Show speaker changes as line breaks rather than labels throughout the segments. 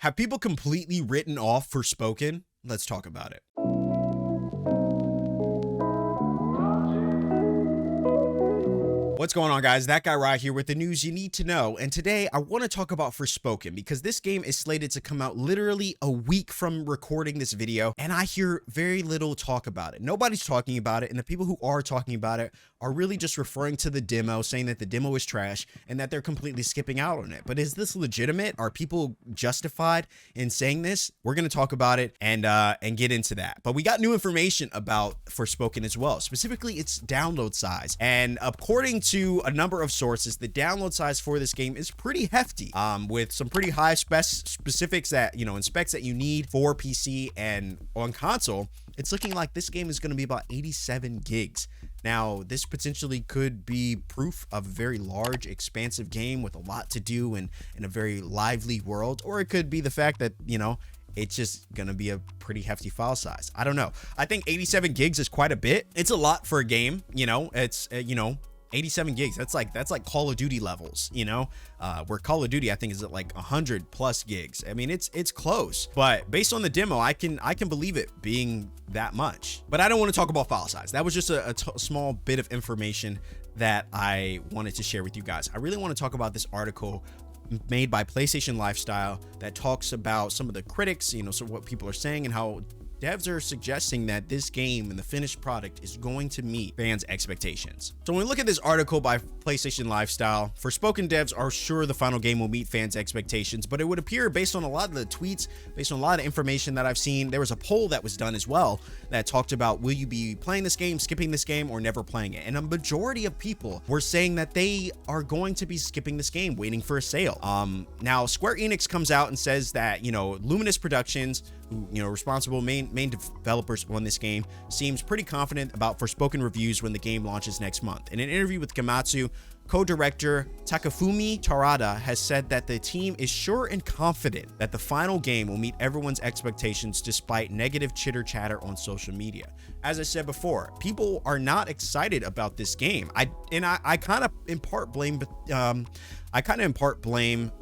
Have people completely written off Forspoken? Let's talk about it. What's going on, guys? That guy right here with the news you need to know. And today I want to talk about Forspoken because this game is slated to come out literally a week from recording this video, and I hear very little talk about it. Nobody's talking about it, and the people who are talking about it are really just referring to the demo, saying that the demo is trash and that they're completely skipping out on it. But is this legitimate? Are people justified in saying this? We're going to talk about it and get into that. But we got new information about Forspoken as well, specifically its download size. And according to a number of sources, the download size for this game is pretty hefty, with some pretty high specifics that, in specs that you need for PC and on console. It's looking like this game is going to be about 87 gigs. Now, this potentially could be proof of a very large, expansive game with a lot to do and in a very lively world, or it could be the fact that, it's just gonna be a pretty hefty file size. I don't know. I think 87 gigs is quite a bit. It's a lot for a game. It's 87 gigs. That's like Call of Duty levels, where Call of Duty I think is at like 100 plus gigs. I mean, it's close, but based on the demo, I can believe it being that much. But I don't want to talk about file size. That was just a small bit of information that I wanted to share with you guys. I really want to talk about this article made by PlayStation Lifestyle that talks about some of the critics, so what people are saying and how devs are suggesting that this game and the finished product is going to meet fans' expectations. So when we look at this article by PlayStation Lifestyle, Forspoken devs are sure the final game will meet fans' expectations, but it would appear based on a lot of the tweets, based on a lot of information that I've seen, there was a poll that was done as well that talked about, will you be playing this game, skipping this game, or never playing it? And a majority of people were saying that they are going to be skipping this game, waiting for a sale. Now Square Enix comes out and says that, Luminous Productions, who, responsible main developers on this game, seems pretty confident about Forspoken reviews when the game launches next month. In an interview with Gamatsu, co-director Takafumi Tarada has said that the team is sure and confident that the final game will meet everyone's expectations despite negative chitter chatter on social media. As I said before, people are not excited about this game. I kind of in part blame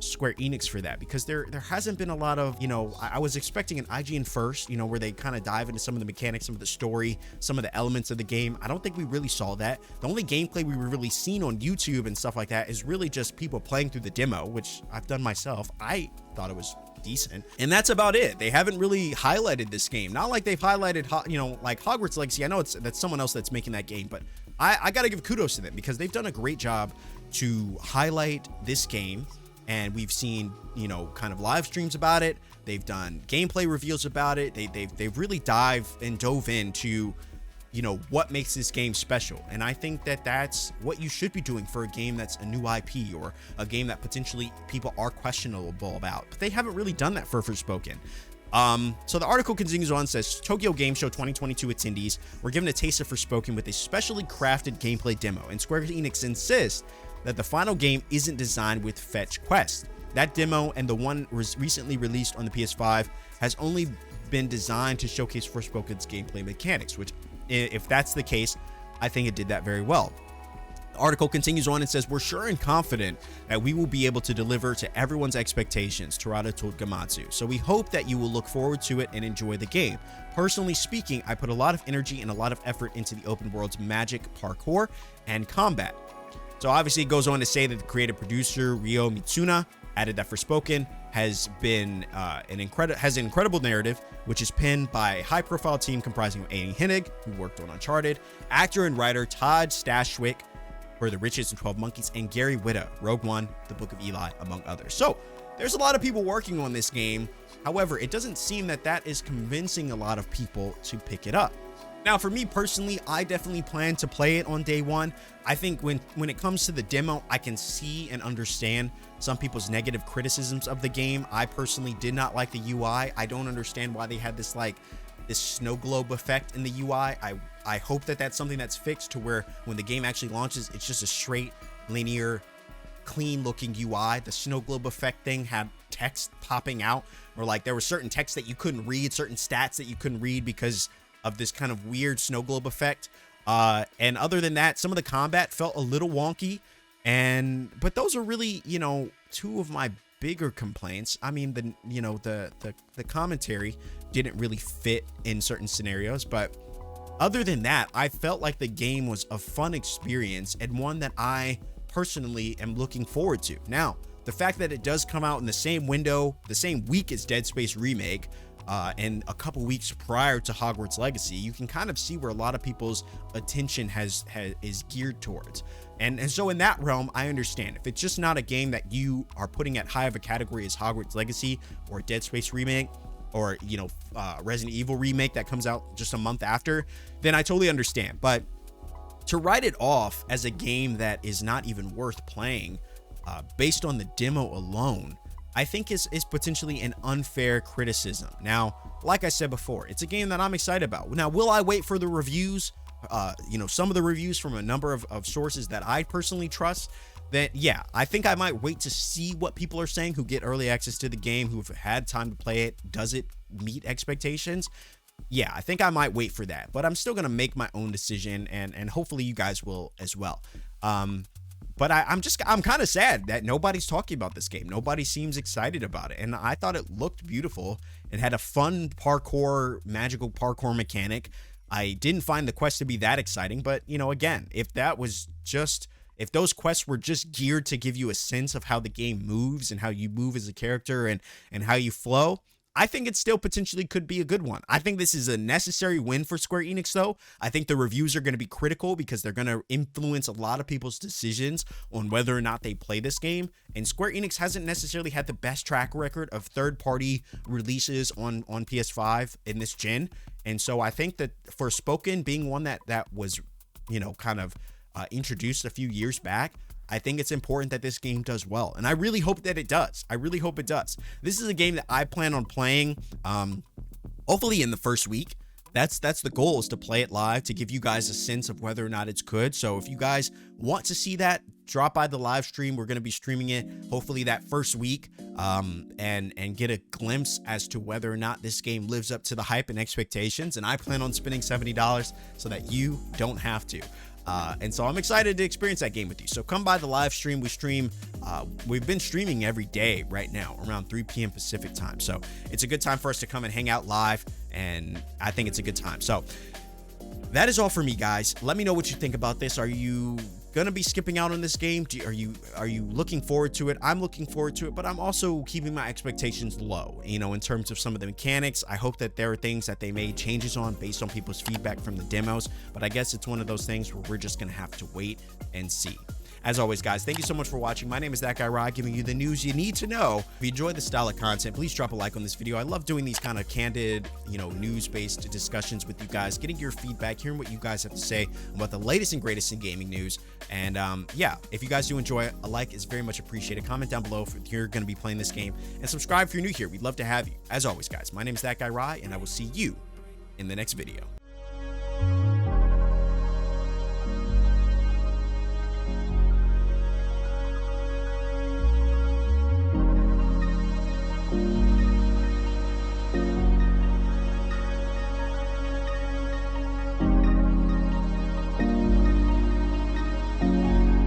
Square Enix for that, because there hasn't been a lot of, I was expecting an IGN first, where they kind of dive into some of the mechanics, some of the story, some of the elements of the game. I don't think we really saw that. The only gameplay we've really seen on YouTube and stuff like that is really just people playing through the demo, which I've done myself. I thought it was decent, and that's about it. They haven't really highlighted this game, not like they've highlighted like Hogwarts Legacy. I know that's someone else that's making that game, but I gotta give kudos to them because they've done a great job to highlight this game, and we've seen kind of live streams about it. They've done gameplay reveals about it. They've really dove into what makes this game special, and I think that that's what you should be doing for a game that's a new IP or a game that potentially people are questionable about. But they haven't really done that for Forspoken. So the article continues on, says Tokyo Game Show 2022 attendees were given a taste of Forspoken with a specially crafted gameplay demo, and Square Enix insists that the final game isn't designed with fetch quest. That demo and the one recently released on the PS5 has only been designed to showcase Forspoken's gameplay mechanics, which, if that's the case, I think it did that very well. The article continues on and says, we're sure and confident that we will be able to deliver to everyone's expectations, Tarada told Gamatsu. So we hope that you will look forward to it and enjoy the game. Personally speaking, I put a lot of energy and a lot of effort into the open world's magic, parkour, and combat. So obviously it goes on to say that the creative producer Ryo Mitsuna added that Forspoken has been an incredible narrative, which is penned by a high-profile team comprising of Amy Hennig, who worked on Uncharted, actor and writer Todd Stashwick for The Riches and 12 Monkeys, and Gary Whitta, Rogue One, The Book of Eli, among others. So there's a lot of people working on this game. However, it doesn't seem that is convincing a lot of people to pick it up. Now, for me personally, I definitely plan to play it on day one. I think when it comes to the demo, I can see and understand some people's negative criticisms of the game. I personally did not like the UI. I don't understand why they had this snow globe effect in the UI. I hope that that's something that's fixed to where when the game actually launches, it's just a straight, linear, clean looking UI. The snow globe effect thing had text popping out, or like there were certain texts that you couldn't read, certain stats that you couldn't read because of this kind of weird snow globe effect. And other than that, some of the combat felt a little wonky. But those are really, two of my bigger complaints. I mean, the commentary didn't really fit in certain scenarios, but other than that, I felt like the game was a fun experience and one that I personally am looking forward to. Now, the fact that it does come out in the same window, the same week as Dead Space Remake, and a couple weeks prior to Hogwarts Legacy, you can kind of see where a lot of people's attention is geared towards. And so in that realm, I understand. If it's just not a game that you are putting at high of a category as Hogwarts Legacy or Dead Space Remake, or, you know, Resident Evil Remake that comes out just a month after, then I totally understand. But to write it off as a game that is not even worth playing based on the demo alone, I think is potentially an unfair criticism. Now, like I said before, it's a game that I'm excited about. Now, will I wait for the reviews? You know, some of the reviews from a number of sources that I personally trust, that, yeah, I think I might wait to see what people are saying who get early access to the game, who've had time to play it. Does it meet expectations? Yeah, I think I might wait for that, but I'm still going to make my own decision, and hopefully you guys will as well. But I'm kind of sad that nobody's talking about this game. Nobody seems excited about it. And I thought it looked beautiful. It had a fun magical parkour mechanic. I didn't find the quest to be that exciting, but, you know, again, if those quests were just geared to give you a sense of how the game moves and how you move as a character and how you flow, I think it still potentially could be a good one. I think this is a necessary win for Square Enix, though. I think the reviews are going to be critical because they're going to influence a lot of people's decisions on whether or not they play this game. And Square Enix hasn't necessarily had the best track record of third-party releases on PS5 in this gen. And so I think that Forspoken being one that was, you know, kind of introduced a few years back, I think it's important that this game does well, and I really hope that it does. I really hope it does. This is a game that I plan on playing, hopefully in the first week. That's the goal, is to play it live, to give you guys a sense of whether or not it's good. So if you guys want to see that, drop by the live stream. We're going to be streaming it hopefully that first week, and get a glimpse as to whether or not this game lives up to the hype and expectations. And I plan on spending $70 so that you don't have to. And so I'm excited to experience that game with you. So come by the live stream. We've been streaming every day right now around 3 p.m. Pacific time. So it's a good time for us to come and hang out live. And I think it's a good time. So that is all for me, guys. Let me know what you think about this. Are you gonna be skipping out on this game? Are you looking forward to it? I'm looking forward to it, but I'm also keeping my expectations low, you know, in terms of some of the mechanics. I hope that there are things that they made changes on based on people's feedback from the demos, but I guess it's one of those things where we're just gonna have to wait and see. As always, guys, thank you so much for watching. My name is That Guy Rod, giving you the news you need to know. If you enjoy this style of content, please drop a like on this video. I love doing these kind of candid, you know, news-based discussions with you guys, getting your feedback, hearing what you guys have to say about the latest and greatest in gaming news. And yeah, if you guys do enjoy it, a like is very much appreciated. Comment down below if you're going to be playing this game, and subscribe if you're new here. We'd love to have you. As always, guys, my name is That Guy Rod, and I will see you in the next video.